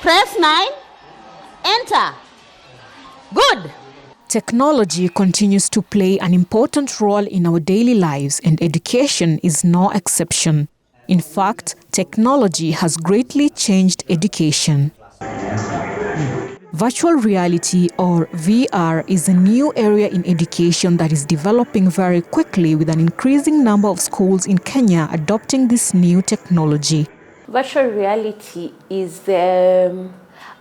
Press 9. Enter. Good. Technology continues to play an important role in our daily lives, and education is no exception. In fact, technology has greatly changed education. Virtual reality, or VR, is a new area in education that is developing very quickly, with an increasing number of schools in Kenya adopting this new technology. Virtual reality is the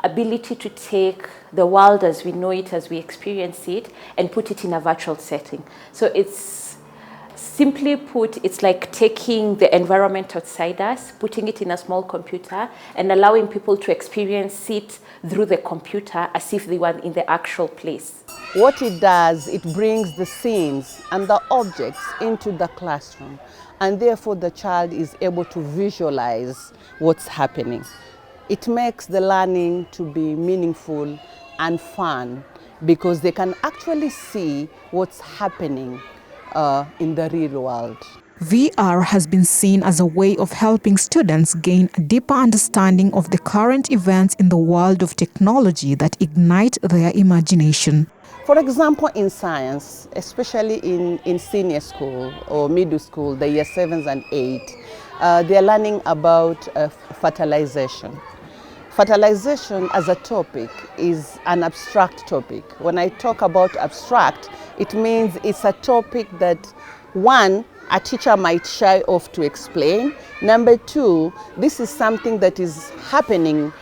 ability to take the world as we know it, as we experience it, and put it in a virtual setting. So it's, simply put, it's like taking the environment outside us, putting it in a small computer, and allowing people to experience it through the computer as if they were in the actual place. What it does, it brings the scenes and the objects into the classroom, and therefore the child is able to visualize what's happening. It makes the learning to be meaningful and fun because they can actually see what's happening in the real world. VR has been seen as a way of helping students gain a deeper understanding of the current events in the world of technology that ignite their imagination. For example, in science, especially in senior school or middle school, the year 7s and 8, they are learning about fertilization. Fertilization as a topic is an abstract topic. When I talk about abstract, it means it's a topic that, one, a teacher might shy off to explain. Number two, this is something that is happening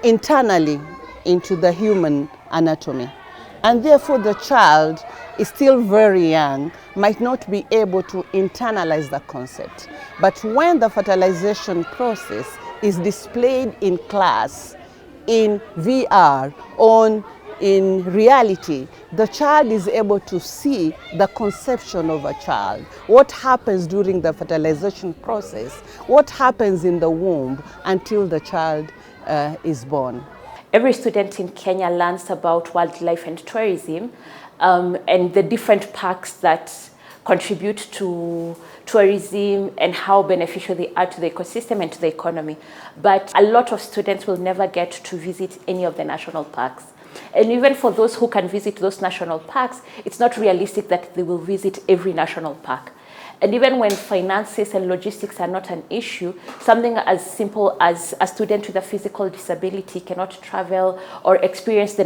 internally into the human anatomy. And therefore the child is still very young, might not be able to internalize the concept. But when the fertilization process is displayed in class, in VR, in reality, the child is able to see the conception of a child. What happens during the fertilization process, what happens in the womb until the child is born. Every student in Kenya learns about wildlife and tourism and the different parks that contribute to tourism and how beneficial they are to the ecosystem and to the economy. But a lot of students will never get to visit any of the national parks. And even for those who can visit those national parks, it's not realistic that they will visit every national park. And even when finances and logistics are not an issue, something as simple as a student with a physical disability cannot travel or experience the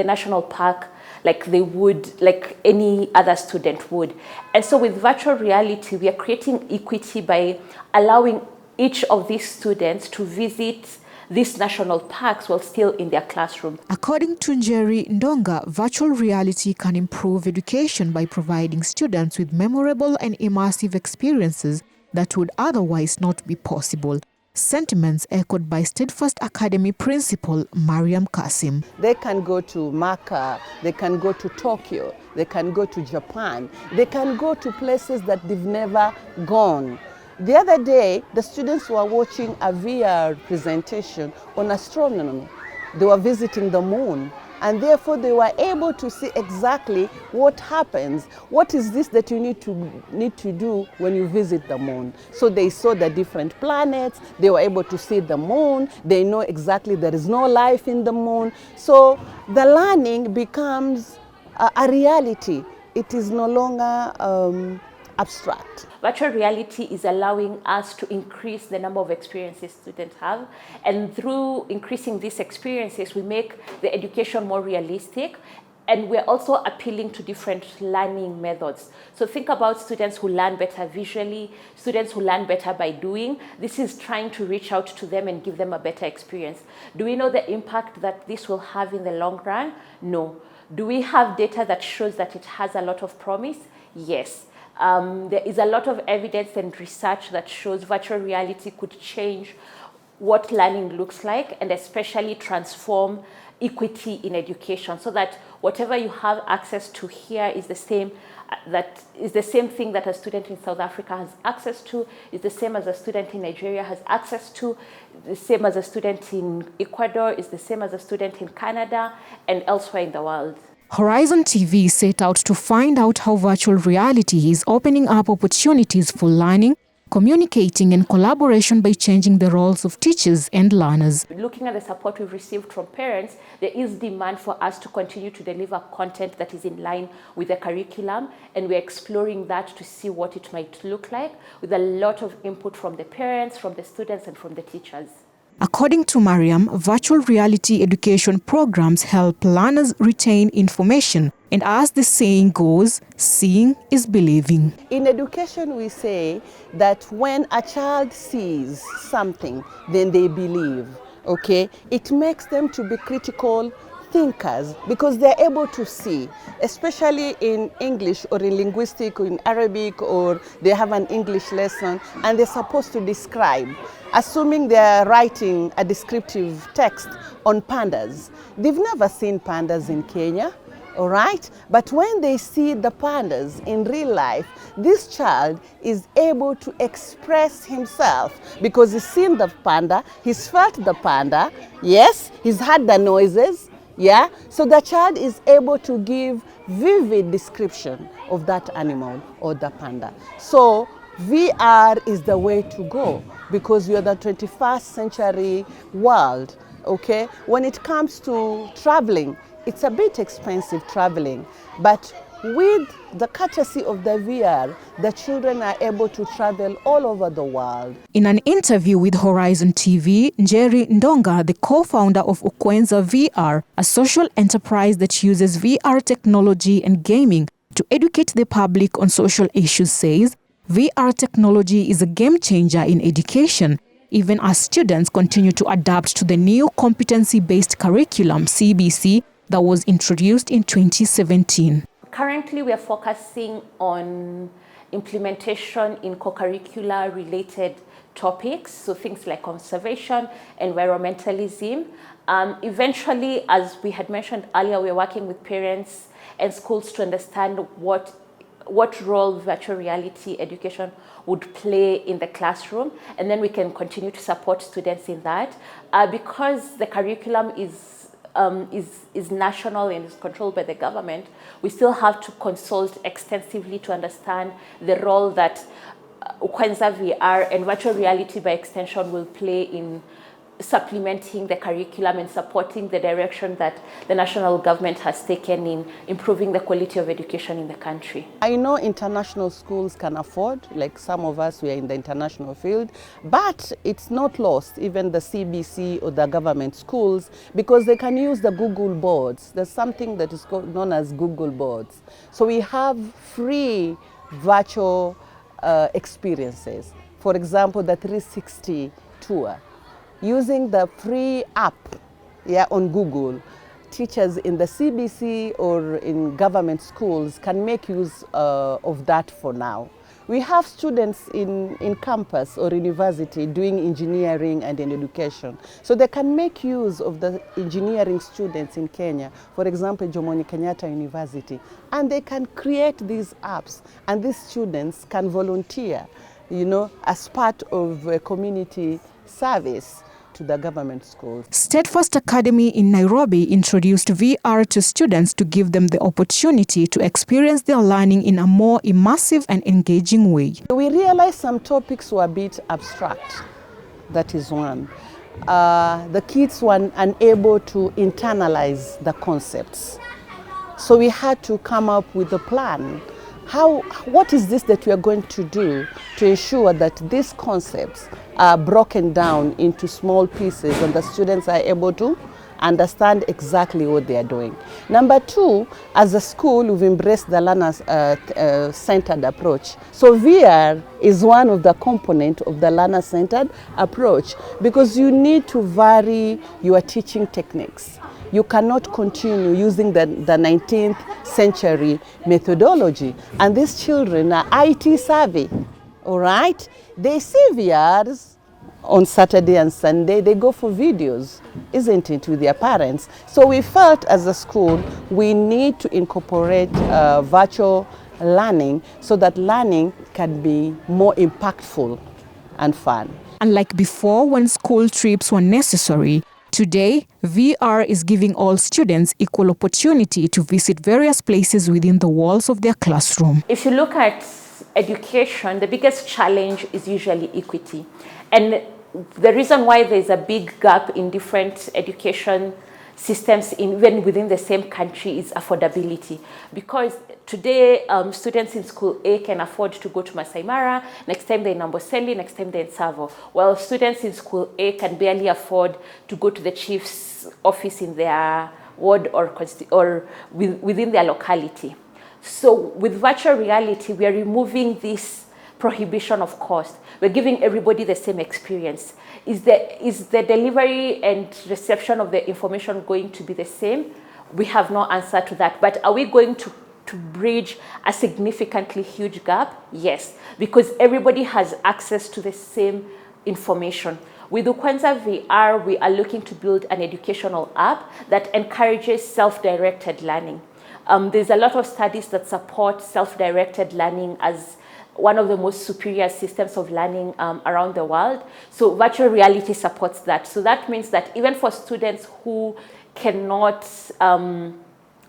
national park like they would, like any other student would. And so with virtual reality, we are creating equity by allowing each of these students to visit these national parks while still in their classroom. According to Njeri Ndonga, virtual reality can improve education by providing students with memorable and immersive experiences that would otherwise not be possible. Sentiments echoed by Steadfast Academy principal Mariam Kasim. They can go to Mecca, they can go to Tokyo, they can go to Japan, they can go to places that they've never gone. The other day, the students were watching a VR presentation on astronomy. They were visiting the moon, and therefore they were able to see exactly what happens. What is this that you need to do when you visit the moon? So they saw the different planets, they were able to see the moon, they know exactly there is no life in the moon. So the learning becomes a reality. It is no longer abstract. Virtual reality is allowing us to increase the number of experiences students have, and through increasing these experiences, we make the education more realistic, and we're also appealing to different learning methods. So think about students who learn better visually, students who learn better by doing. This is trying to reach out to them and give them a better experience. Do we know the impact that this will have in the long run? No. Do we have data that shows that it has a lot of promise? Yes. There is a lot of evidence and research that shows virtual reality could change what learning looks like, and especially transform equity in education, so that whatever you have access to here is the same thing that a student in South Africa has access to, is the same as a student in Nigeria has access to, the same as a student in Ecuador, is the same as a student in Canada and elsewhere in the world. Horizon TV set out to find out how virtual reality is opening up opportunities for learning, communicating and collaboration by changing the roles of teachers and learners. Looking at the support we've received from parents, there is demand for us to continue to deliver content that is in line with the curriculum, and we're exploring that to see what it might look like, with a lot of input from the parents, from the students, and from the teachers. According to Mariam, virtual reality education programs help learners retain information. And as the saying goes, seeing is believing. In education, we say that when a child sees something, then they believe, okay? It makes them to be critical thinkers because they're able to see, especially in English or in linguistic or in Arabic, or they have an English lesson and they're supposed to describe, assuming they're writing a descriptive text on pandas. They've never seen pandas in Kenya, all right? But when they see the pandas in real life, this child is able to express himself because he's seen the panda, he's felt the panda, yes, he's heard the noises, yeah? So the child is able to give vivid description of that animal or the panda. So VR is the way to go because we are the 21st century world, okay? When it comes to traveling, it's a bit expensive traveling, but with the courtesy of the VR, the children are able to travel all over the world. In an interview with Horizon TV, Njeri Ndonga, the co-founder of Ukwenza VR, a social enterprise that uses VR technology and gaming to educate the public on social issues, says VR technology is a game changer in education, even as students continue to adapt to the new competency-based curriculum, CBC, that was introduced in 2017. Currently, we are focusing on implementation in co-curricular related topics, so things like conservation, environmentalism. Eventually, as we had mentioned earlier, we're working with parents and schools to understand what role virtual reality education would play in the classroom, and then we can continue to support students in that. Because the curriculum is national and is controlled by the government, we still have to consult extensively to understand the role that Ukwenza VR and virtual reality by extension will play in supplementing the curriculum and supporting the direction that the national government has taken in improving the quality of education in the country. I know international schools can afford, like some of us, we are in the international field, but it's not lost, even the CBC or the government schools, because they can use the Google boards. There's something that is known as Google boards. So we have free virtual experiences. For example, the 360 tour. Using the free app on Google, teachers in the CBC or in government schools can make use of that for now. We have students in campus or university doing engineering and in education. So they can make use of the engineering students in Kenya, for example, Jomo Kenyatta University, and they can create these apps, and these students can volunteer, as part of a community service to the government schools. Steadfast Academy in Nairobi introduced VR to students to give them the opportunity to experience their learning in a more immersive and engaging way. We realized some topics were a bit abstract. That is one. The kids were unable to internalize the concepts. So we had to come up with a plan. What is this that we are going to do to ensure that these concepts are broken down into small pieces and the students are able to understand exactly what they are doing. Number two, as a school, we've embraced the learner-centered approach. So VR is one of the components of the learner-centered approach because you need to vary your teaching techniques. You cannot continue using the 19th century methodology. And these children are IT savvy, all right? They see VRs on Saturday and Sunday, they go for videos, isn't it, with their parents. So we felt as a school, we need to incorporate virtual learning so that learning can be more impactful and fun. Unlike before when school trips were necessary, today, VR is giving all students equal opportunity to visit various places within the walls of their classroom. If you look at education, the biggest challenge is usually equity. And the reason why there's a big gap in different education systems even within the same country is affordability. Because today, students in school A can afford to go to Masai Mara, next time they're in Amboseli, next time they're in Savo. While students in school A can barely afford to go to the chief's office in their ward or within their locality. So with virtual reality, we are removing this prohibition of cost. We're giving everybody the same experience. Is the delivery and reception of the information going to be the same? We have no answer to that. But are we going to bridge a significantly huge gap? Yes, because everybody has access to the same information. With Ukwenza VR, we are looking to build an educational app that encourages self-directed learning. There's a lot of studies that support self-directed learning as one of the most superior systems of learning around the world. So virtual reality supports that. So that means that even for students who cannot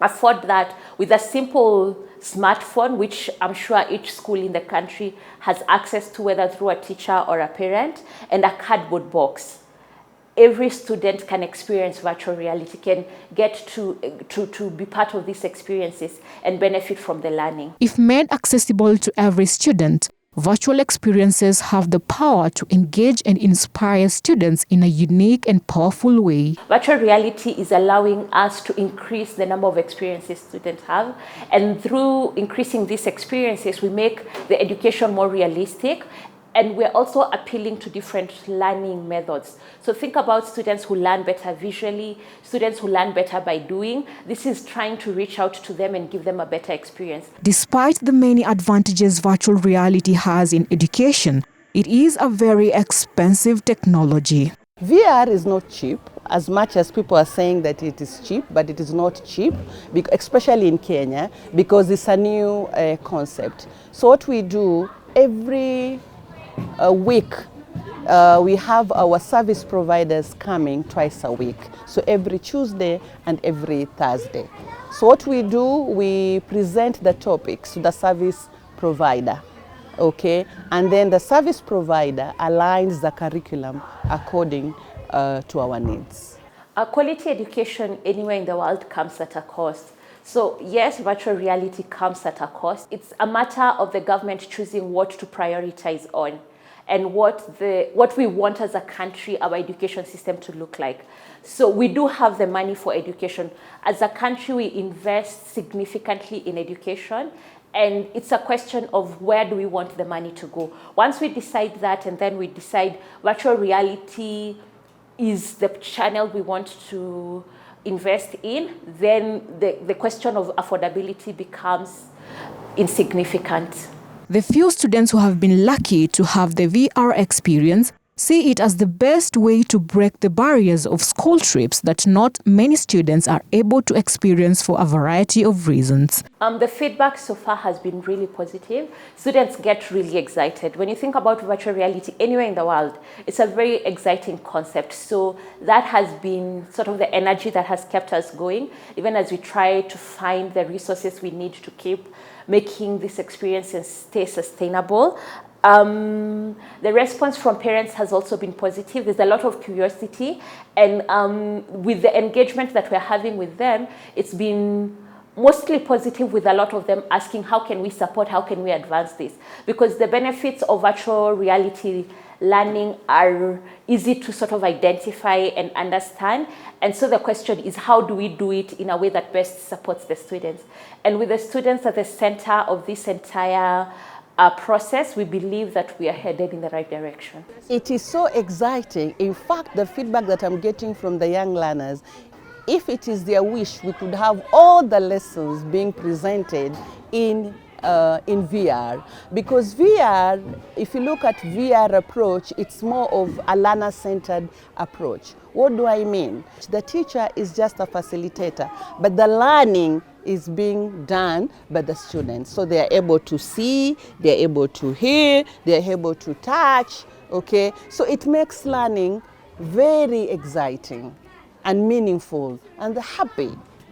afford that, with a simple smartphone, which I'm sure each school in the country has access to, whether through a teacher or a parent, and a cardboard box, every student can experience virtual reality, can get to be part of these experiences and benefit from the learning. If made accessible to every student, virtual experiences have the power to engage and inspire students in a unique and powerful way. Virtual reality is allowing us to increase the number of experiences students have, and through increasing these experiences, we make the education more realistic. And we're also appealing to different learning methods. So think about students who learn better visually, students who learn better by doing. This is trying to reach out to them and give them a better experience. Despite the many advantages virtual reality has in education, it is a very expensive technology. VR is not cheap, as much as people are saying that it is cheap, but it is not cheap, especially in Kenya, because it's a new concept. So what we do every week, we have our service providers coming twice a week. So every Tuesday and every Thursday. So what we do, we present the topics to the service provider, okay? And then the service provider aligns the curriculum according to our needs. Quality education anywhere in the world comes at a cost. So yes, virtual reality comes at a cost. It's a matter of the government choosing what to prioritize on and what we want as a country, our education system to look like. So we do have the money for education. As a country, we invest significantly in education, and it's a question of where do we want the money to go. Once we decide that, and then we decide virtual reality is the channel we want to invest in, then the question of affordability becomes insignificant. The few students who have been lucky to have the VR experience see it as the best way to break the barriers of school trips that not many students are able to experience for a variety of reasons. The feedback so far has been really positive. Students get really excited. When you think about virtual reality anywhere in the world, it's a very exciting concept. So that has been sort of the energy that has kept us going, even as we try to find the resources we need to keep making this experience and stay sustainable. The response from parents has also been positive. There's a lot of curiosity, and with the engagement that we're having with them, it's been mostly positive, with a lot of them asking, how can we support, how can we advance this? Because the benefits of virtual reality learning are easy to sort of identify and understand. And so the question is, how do we do it in a way that best supports the students? And with the students at the center of this entire process, we believe that we are headed in the right direction. It is so exciting. In fact, the feedback that I'm getting from the young learners, if it is their wish, we could have all the lessons being presented in VR, because VR, if you look at VR approach, it's more of a learner-centered approach. What do I mean? The teacher is just a facilitator, but the learning is being done by the students. So they are able to see, they are able to hear, they are able to touch, okay? So it makes learning very exciting and meaningful and happy.